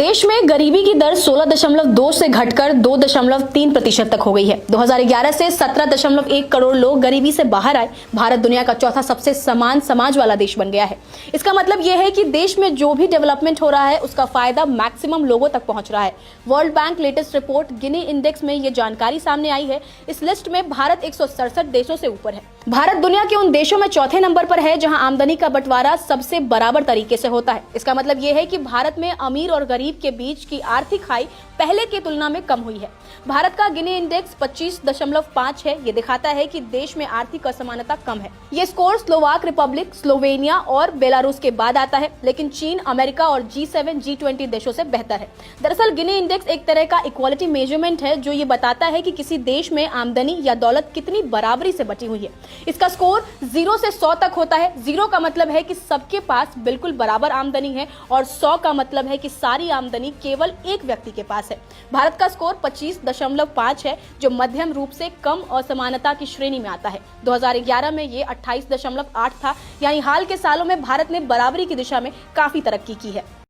देश में गरीबी की दर 16.2 से घटकर 2.3% तक हो गई है। 2011 से 17.1 करोड़ लोग गरीबी से बाहर आए। भारत दुनिया का चौथा सबसे समान समाज वाला देश बन गया है। इसका मतलब यह है कि देश में जो भी डेवलपमेंट हो रहा है उसका फायदा मैक्सिमम लोगों तक पहुंच रहा है। World bank latest report Gini index में ये जानकारी सामने आई है। इस लिस्ट में भारत 167 देशों से ऊपर है। भारत दुनिया के उन देशों में चौथे नंबर पर है जहां आमदनी का बंटवारा सबसे बराबर तरीके से होता है। इसका मतलब यह है कि भारत में अमीर और गरीब के बीच की आर्थिक खाई पहले की तुलना में कम हुई है। भारत का गिनी इंडेक्स 25.5 है। ये दिखाता है कि देश में आर्थिक असमानता कम है। ये स्कोर स्लोवाक रिपब्लिक, स्लोवेनिया और बेलारूस के बाद आता है, लेकिन चीन, अमेरिका और G7, G20 देशों से बेहतर है। दरअसल गिनी इंडेक्स एक तरह का इक्वालिटी मेजरमेंट है जो ये बताता है कि किसी देश में आमदनी या दौलत कितनी बराबरी से बटी हुई है। इसका स्कोर 0 से 100 तक होता है। 0 का मतलब है कि सबके पास बिल्कुल बराबर आमदनी है और 100 का मतलब है कि सारी आमदनी केवल एक व्यक्ति के पास है। भारत का स्कोर 25.5 है जो मध्यम रूप से कम असमानता की श्रेणी में आता है। 2011 में ये 28.8 था, यानी हाल के सालों में भारत ने बराबरी की दिशा में काफी तरक्की की है।